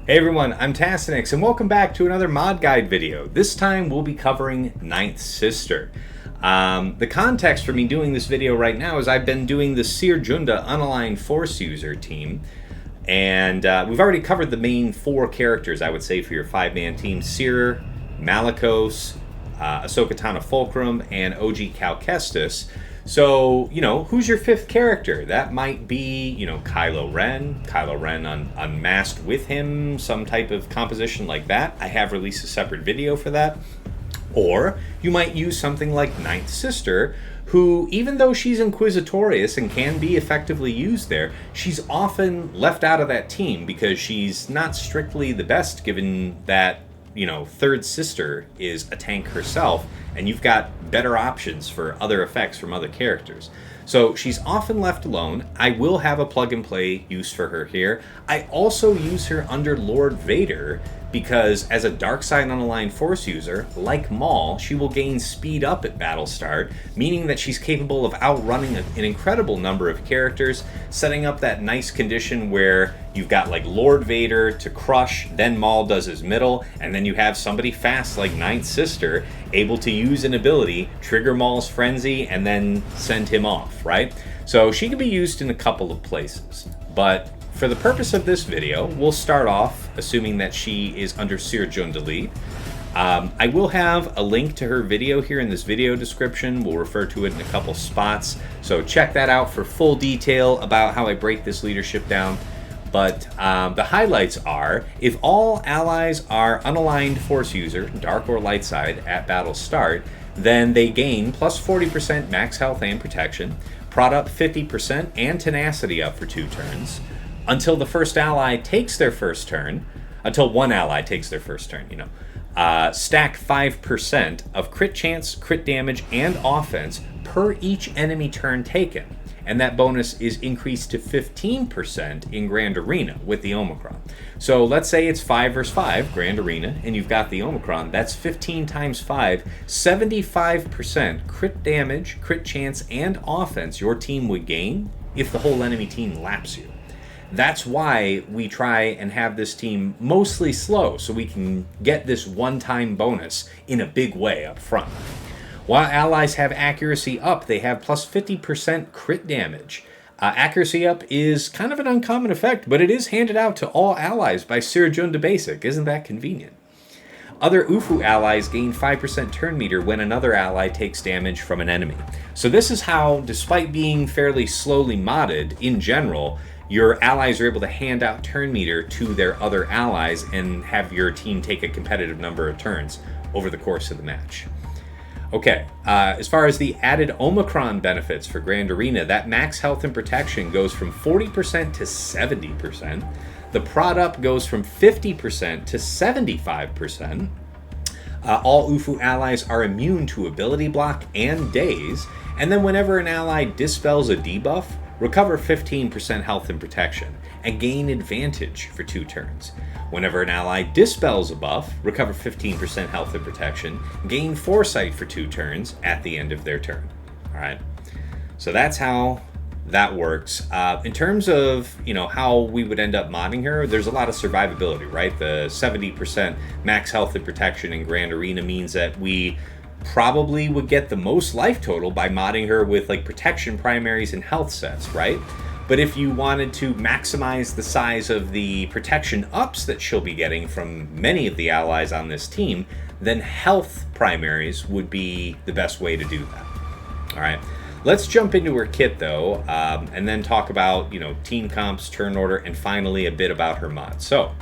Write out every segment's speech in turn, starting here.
Hey everyone, I'm Tassenix and welcome back to another mod guide video. This time we'll be covering Ninth Sister. The context for me doing this video right now is I've been doing the Seer Junda unaligned Force user team, and we've already covered the main four characters, I would say, for your 5-man team: Seer, Malicos, Ahsoka Tano Fulcrum, and OG Cal Kestis. So, who's your fifth character? That might be, Kylo Ren. Kylo Ren unmasked with him, some type of composition like that. I have released a separate video for that. Or you might use something like Ninth Sister, who, even though she's inquisitorious and can be effectively used there, she's often left out of that team because she's not strictly the best, given that third sister is a tank herself, and you've got better options for other effects from other characters. So she's often left alone. I will have a plug and play use for her here. I also use her under Lord Vader because as a dark side unaligned Force user, like Maul, she will gain speed up at battle start, meaning that she's capable of outrunning an incredible number of characters, setting up that nice condition where you've got like Lord Vader to crush, then Maul does his middle, and then you have somebody fast like Ninth Sister able to use an ability, trigger Maul's frenzy, and then send him off, right? So she can be used in a couple of places, but for the purpose of this video, we'll start off assuming that she is under Seer Junda lead. I will have a link to her video here in this video description. We'll refer to it in a couple spots, so check that out for full detail about how I break this leadership down. But the highlights are, if all allies are unaligned Force user, dark or light side, at battle start, then they gain plus 40% max health and protection, prod up 50%, and tenacity up for 2 turns, until the first ally takes their first turn, until one ally takes their first turn, stack 5% of crit chance, crit damage, and offense per each enemy turn taken. And that bonus is increased to 15% in Grand Arena with the Omicron. So let's say it's 5 versus 5, Grand Arena, and you've got the Omicron. That's 15 times 5, 75% crit damage, crit chance, and offense your team would gain if the whole enemy team laps you. That's why we try and have this team mostly slow, so we can get this one-time bonus in a big way up front. While allies have accuracy up, they have plus 50% crit damage. Accuracy up is kind of an uncommon effect, but it is handed out to all allies by Seer Junda Basic. Isn't that convenient? Other UFU allies gain 5% turn meter when another ally takes damage from an enemy. So this is how, despite being fairly slowly modded in general, your allies are able to hand out turn meter to their other allies and have your team take a competitive number of turns over the course of the match. Okay, as far as the added Omicron benefits for Grand Arena, that max health and protection goes from 40% to 70%. The prod up goes from 50% to 75%. All UFU allies are immune to ability block and daze. And then whenever an ally dispels a debuff, recover 15% health and protection, and gain advantage for 2 turns. Whenever an ally dispels a buff, recover 15% health and protection, gain foresight for 2 turns at the end of their turn. Alright, so that's how that works. In terms of how we would end up modding her, there's a lot of survivability, right? The 70% max health and protection in Grand Arena means that we probably would get the most life total by modding her with like protection primaries and health sets, right? But if you wanted to maximize the size of the protection ups that she'll be getting from many of the allies on this team, then health primaries would be the best way to do that. All right, let's jump into her kit though, and then talk about team comps, turn order, and finally a bit about her mod. So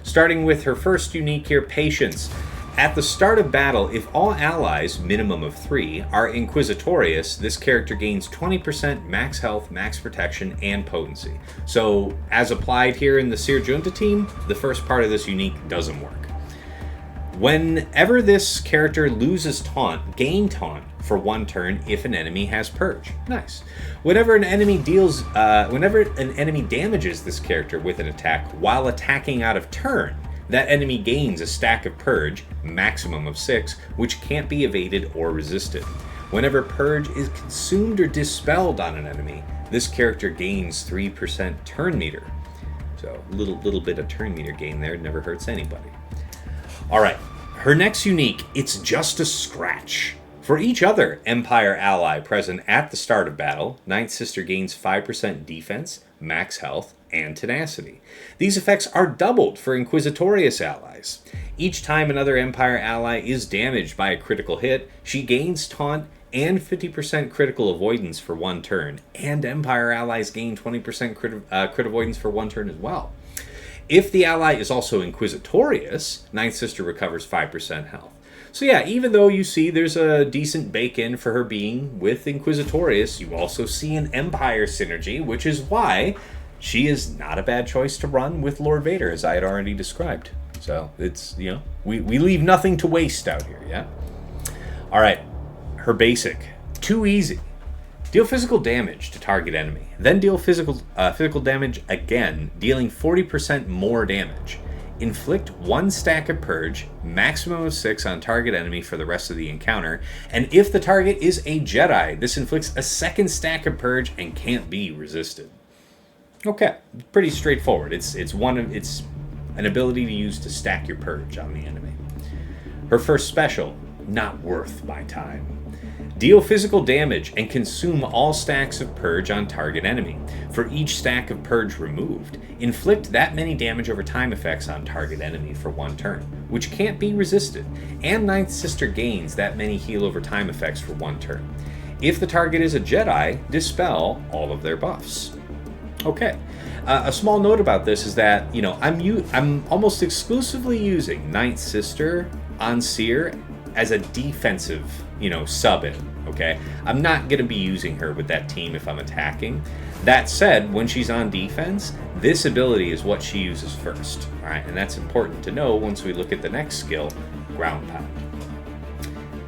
starting with her first unique here, Patience. At the start of battle, if all allies, minimum of 3, are inquisitorious, this character gains 20% max health, max protection, and potency. So, as applied here in the Seer Junda team, the first part of this unique doesn't work. Whenever this character loses taunt, gain taunt for 1 turn if an enemy has purge. Nice. Whenever an enemy damages this character with an attack while attacking out of turn, that enemy gains a stack of Purge, maximum of 6, which can't be evaded or resisted. Whenever Purge is consumed or dispelled on an enemy, this character gains 3% turn meter. So So little bit of turn meter gain there, never hurts anybody. All right, her next unique, it's just a scratch. For each other Empire ally present at the start of battle, Ninth Sister gains 5% defense, max health, and tenacity. These effects are doubled for Inquisitorius allies. Each time another Empire ally is damaged by a critical hit, she gains taunt and 50% critical avoidance for 1 turn, and Empire allies gain 20% crit avoidance for 1 turn as well. If the ally is also Inquisitorius, Ninth Sister recovers 5% health. So yeah, even though you see there's a decent bake-in for her being with Inquisitorius, you also see an Empire synergy, which is why she is not a bad choice to run with Lord Vader, as I had already described. So it's, you know, we leave nothing to waste out here, yeah? All right, her basic, too easy. Deal physical damage to target enemy, then deal physical damage again, dealing 40% more damage. Inflict 1 stack of Purge, maximum of 6 on target enemy for the rest of the encounter, and if the target is a Jedi, this inflicts a 2nd stack of Purge and can't be resisted. Okay, pretty straightforward. It's an ability to use to stack your Purge on the enemy. Her first special, not worth my time. Deal physical damage and consume all stacks of Purge on target enemy. For each stack of Purge removed, inflict that many damage over time effects on target enemy for 1 turn, which can't be resisted, and Ninth Sister gains that many heal over time effects for 1 turn. If the target is a Jedi, dispel all of their buffs. Okay, a small note about this is that, you know, I'm almost exclusively using Ninth Sister on Seer as a defensive, you know, sub-in, okay? I'm not going to be using her with that team if I'm attacking. That said, when she's on defense, this ability is what she uses first, all right? And that's important to know once we look at the next skill, Ground Pound.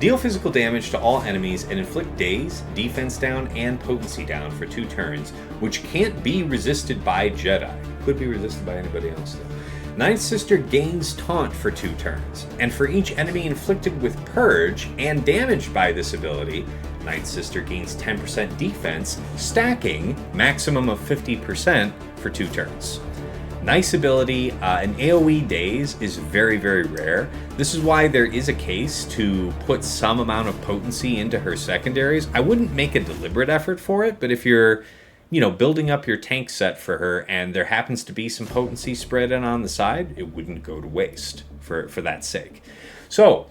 Deal physical damage to all enemies and inflict daze, defense down, and potency down for 2 turns, which can't be resisted by Jedi. Could be resisted by anybody else, though. Ninth Sister gains taunt for 2 turns, and for each enemy inflicted with Purge and damaged by this ability, Ninth Sister gains 10% defense, stacking maximum of 50% for 2 turns. Nice ability, an AoE daze is very, very rare. This is why there is a case to put some amount of potency into her secondaries. I wouldn't make a deliberate effort for it, but if you're, you know, building up your tank set for her and there happens to be some potency spread in on the side, it wouldn't go to waste for that sake. So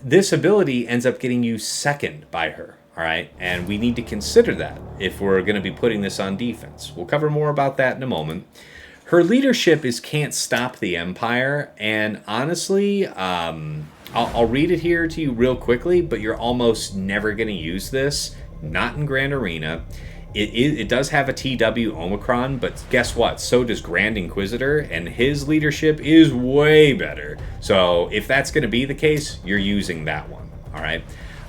this ability ends up getting you 2nd by her, all right? And we need to consider that if we're going to be putting this on defense. We'll cover more about that in a moment. Her leadership is Can't Stop the Empire, and honestly, I'll read it here to you real quickly, but you're almost never going to use this. Not in Grand Arena. It does have a TW Omicron, but guess what? So does Grand Inquisitor, and his leadership is way better. So if that's going to be the case, you're using that one. All right.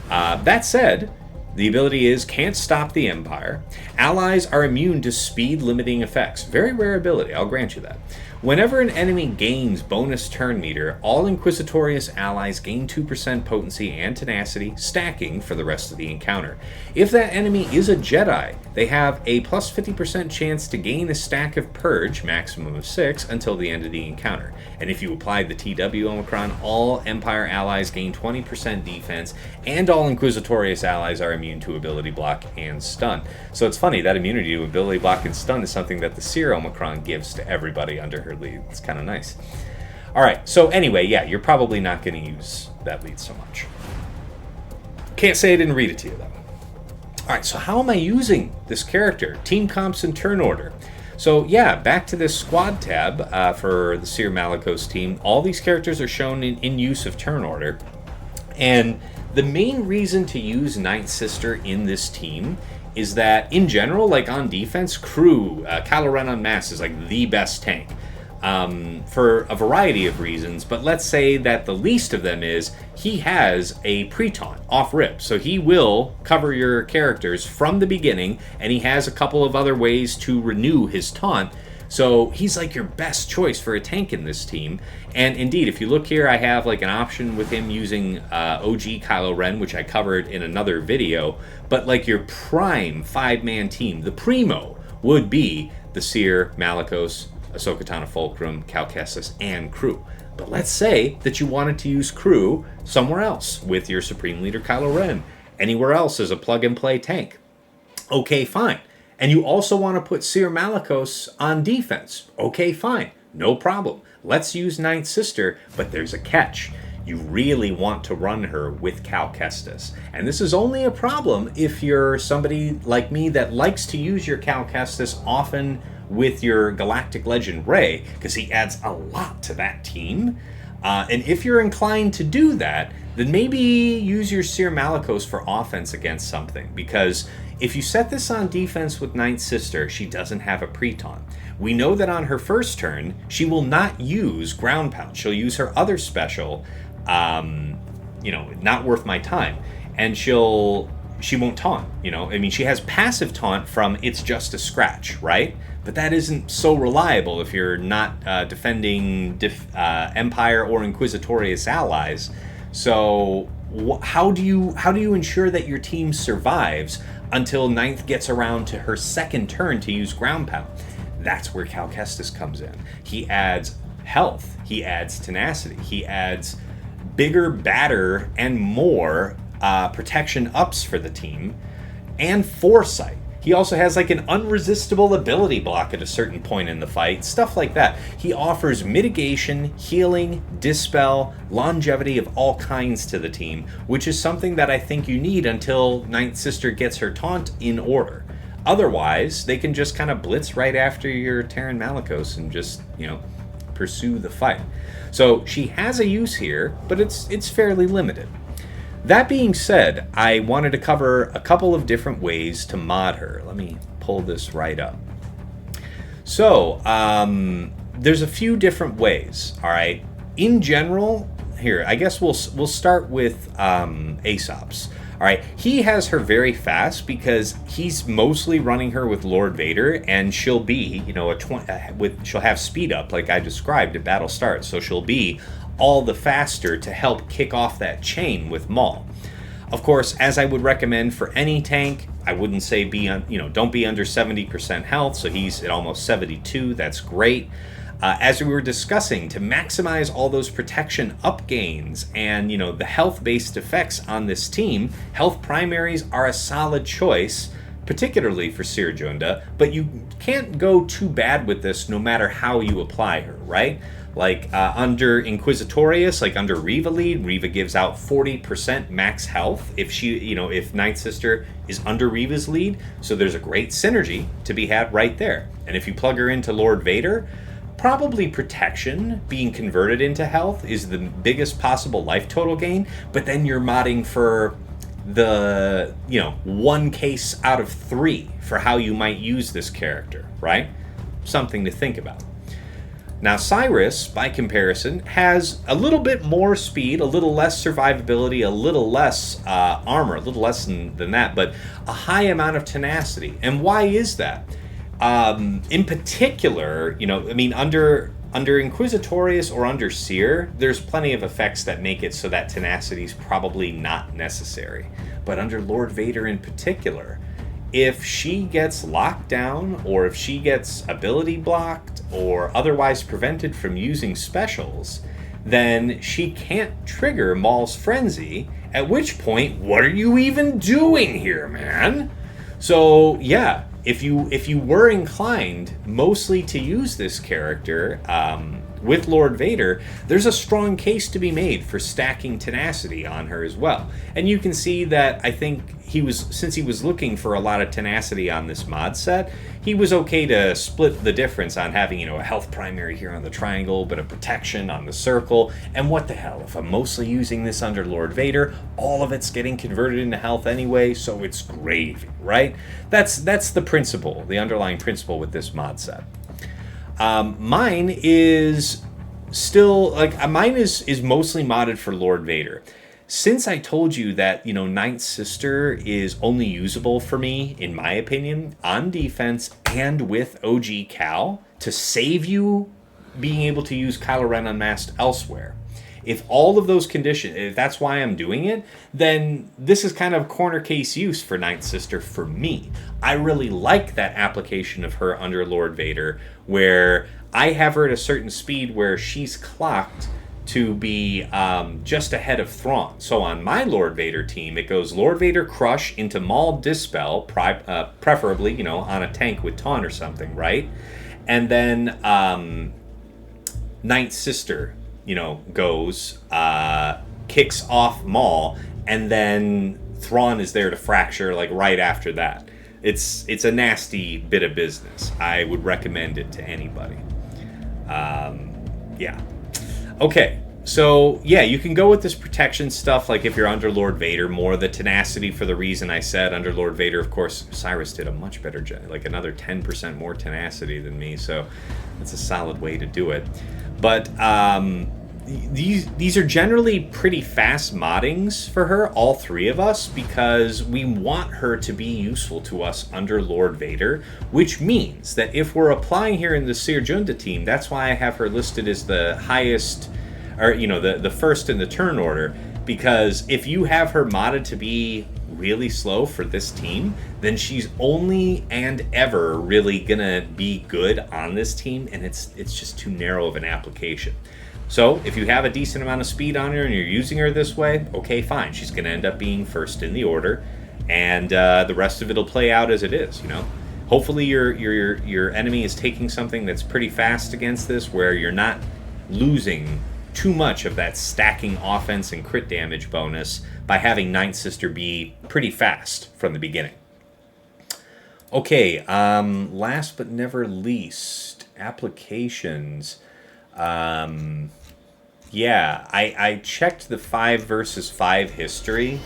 That said, the ability is Can't Stop the Empire. Allies are immune to speed limiting effects. Very rare ability, I'll grant you that. Whenever an enemy gains bonus turn meter, all Inquisitorius allies gain 2% potency and tenacity, stacking for the rest of the encounter. If that enemy is a Jedi, they have a plus 50% chance to gain a stack of Purge, maximum of 6, until the end of the encounter. And if you apply the TW Omicron, all Empire allies gain 20% defense, and all Inquisitorius allies are immune to ability block and stun. So it's funny, that immunity to ability block and stun is something that the Seer Omicron gives to everybody under her lead. It's kind of nice. All right, so anyway, yeah, you're probably not going to use that lead so much. Can't say I didn't read it to you, though. All right, so how am I using this character? Team comps and turn order. So yeah, back to this squad tab for the Seer Malicos team. All these characters are shown in use of turn order. And the main reason to use Ninth Sister in this team is that, in general, like on defense, Crew, Kylo Ren on Mass is like the best tank. For a variety of reasons, but let's say that the least of them is he has a pre-taunt off rip, so he will cover your characters from the beginning, and he has a couple of other ways to renew his taunt, so he's like your best choice for a tank in this team. And indeed, if you look here, I have like an option with him using OG Kylo Ren, which I covered in another video, but like your prime 5-man team, the Primo, would be the Seer, Malicos, Ahsoka Tano Fulcrum, Cal Kestis, and crew. But let's say that you wanted to use crew somewhere else with your Supreme Leader Kylo Ren, anywhere else as a plug-and-play tank. Okay, fine. And you also want to put Seer Malicos on defense. Okay, fine. No problem. Let's use Ninth Sister, but there's a catch. You really want to run her with Cal Kestis. And this is only a problem if you're somebody like me that likes to use your Cal Kestis often with your Galactic Legend Rey, because he adds a lot to that team. And if you're inclined to do that, then maybe use your Seer Malicos for offense against something. Because if you set this on defense with Ninth Sister, she doesn't have a pre-taunt. We know that on her first turn, she will not use Ground Pound. She'll use her other special, not worth my time. And she won't taunt, I mean, she has passive taunt from It's Just a Scratch, right? But that isn't so reliable if you're not defending Empire or Inquisitorious allies. So how do you ensure that your team survives until Ninth gets around to her second turn to use Ground Pound? That's where Cal Kestis comes in. He adds health, he adds tenacity, he adds bigger, badder, and more protection ups for the team, and foresight. He also has like an unresistible ability block at a certain point in the fight, stuff like that. He offers mitigation, healing, dispel, longevity of all kinds to the team, which is something that I think you need until Ninth Sister gets her taunt in order. Otherwise, they can just kind of blitz right after your Terran Malicos and just, pursue the fight. So she has a use here, but it's fairly limited. That being said, I wanted to cover a couple of different ways to mod her. Let me pull this right up. So, there's a few different ways, all right? In general, here, I guess we'll start with Aesop's. All right, he has her very fast because he's mostly running her with Lord Vader, and she'll be, she'll have speed up like I described at battle start, so she'll be all the faster to help kick off that chain with Maul. Of course, as I would recommend for any tank, I wouldn't say don't be under 70% health, so he's at almost 72. That's great. As we were discussing, to maximize all those protection up gains and, the health-based effects on this team, health primaries are a solid choice, particularly for Seer Junda, but you can't go too bad with this no matter how you apply her, right? Like under Inquisitorious, like under Reva lead, Reva gives out 40% max health if if Ninth Sister is under Reva's lead, so there's a great synergy to be had right there. And if you plug her into Lord Vader, probably protection being converted into health is the biggest possible life total gain, but then you're modding for the, one case out of 3 for how you might use this character, right? Something to think about. Now, Cyrus, by comparison, has a little bit more speed, a little less survivability, a little less armor, a little less than that, but a high amount of tenacity. And why is that? In particular, under Inquisitorious or under Seer, there's plenty of effects that make it so that tenacity is probably not necessary. But under Lord Vader in particular, if she gets locked down, or if she gets ability blocked, or otherwise prevented from using specials, then she can't trigger Maul's Frenzy, at which point, what are you even doing here, man? So, yeah, if you were inclined mostly to use this character with Lord Vader, there's a strong case to be made for stacking tenacity on her as well. And you can see that I think since he was looking for a lot of tenacity on this mod set, he was okay to split the difference on having, a health primary here on the triangle, but a protection on the circle. And what the hell, if I'm mostly using this under Lord Vader, all of it's getting converted into health anyway, so it's gravy, right? That's the principle, the underlying principle with this mod set. Mine is mostly modded for Lord Vader. Since I told you that, Ninth Sister is only usable for me, in my opinion, on defense and with OG Cal to save you being able to use Kylo Ren Unmasked elsewhere. If all of those conditions, if that's why I'm doing it, then this is kind of corner case use for Ninth Sister for me. I really like that application of her under Lord Vader, where I have her at a certain speed where she's clocked to be just ahead of Thrawn. So on my Lord Vader team, it goes Lord Vader Crush into Maul Dispel, preferably, you know, on a tank with Taunt or something, right? And then Ninth Sister, you know, goes, kicks off Maul, and then Thrawn is there to fracture, like, right after that. It's a nasty bit of business. I would recommend it to anybody. Yeah. Okay, so yeah, you can go with this protection stuff, like if you're under Lord Vader, more the tenacity for the reason I said. Under Lord Vader, of course, Cyrus did a much better job, like another 10% more tenacity than me, so that's a solid way to do it. But these are generally pretty fast moddings for her, all three of us, because we want her to be useful to us under Lord Vader, which means that if we're applying here in the Seer Junda team, that's why I have her listed as the highest, or, you know, the first in the turn order, because if you have her modded to be really slow for this team, then she's only and ever really gonna be good on this team, and it's just too narrow of an application. So if you have a decent amount of speed on her and you're using her this way, okay, fine. She's going to end up being first in the order, and the rest of it will play out as it is. You know, hopefully your enemy is taking something that's pretty fast against this, where you're not losing too much of that stacking offense and crit damage bonus by having Ninth Sister be pretty fast from the beginning. Okay, last but never least, applications. Yeah, I checked the 5 versus 5 history.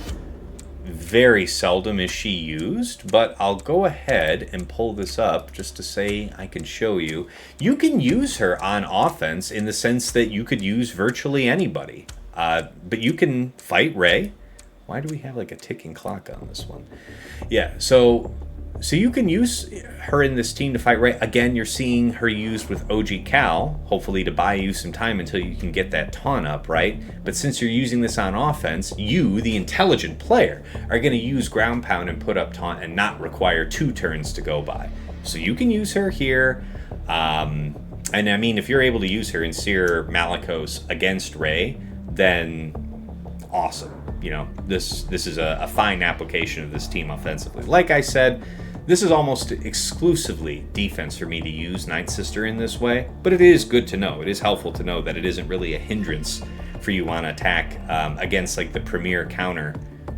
Very seldom is she used, but I'll go ahead and pull this up just to say I can show you. You can use her on offense in the sense that you could use virtually anybody. But you can fight Rey. Why do we have like a ticking clock on this one? Yeah, so you can use her in this team to fight Rey. Again, you're seeing her used with OG Cal, hopefully to buy you some time until you can get that taunt up, right? But since you're using this on offense, you, the intelligent player, are going to use ground pound and put up taunt and not require 2 turns to go by. So you can use her here. And I mean, if you're able to use her in Seer Malicos against Rey, then awesome. You know, this is a fine application of this team offensively. Like I said, this is almost exclusively defense for me to use Ninth Sister in this way, but it is good to know. It is helpful to know that it isn't really a hindrance for you on attack against like the premier counter.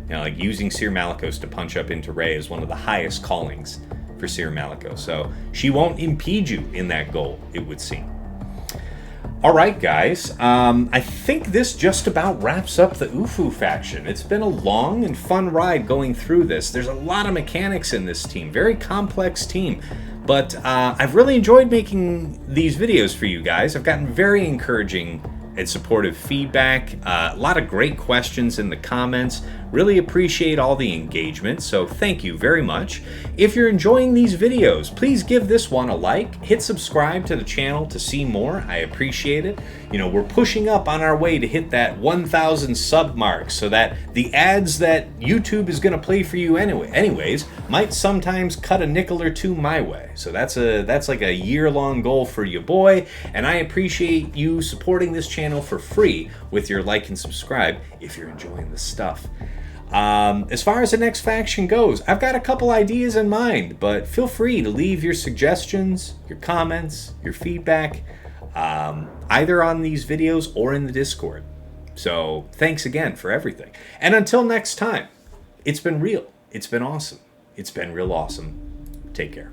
You know, like using Seer Malicos to punch up into Rey is one of the highest callings for Seer Malicos, so she won't impede you in that goal, it would seem. All right, guys, I think this just about wraps up the Ufu faction. It's been a long and fun ride going through this. There's a lot of mechanics in this team, very complex team, but I've really enjoyed making these videos for you guys. I've gotten very encouraging and supportive feedback, a lot of great questions in the comments. Really appreciate all the engagement, so thank you very much. If you're enjoying these videos, please give this one a like, hit subscribe to the channel to see more. I appreciate it. You know, we're pushing up on our way to hit that 1,000 sub mark, so that the ads that YouTube is going to play for you anyways might sometimes cut a nickel or two my way. So that's like a year-long goal for you boy, and I appreciate you supporting this channel for free with your like and subscribe if you're enjoying this stuff. As far as the next faction goes, I've got a couple ideas in mind, but feel free to leave your suggestions, your comments, your feedback, either on these videos or in the Discord. So thanks again for everything. And until next time, it's been real. It's been awesome. It's been real awesome. Take care.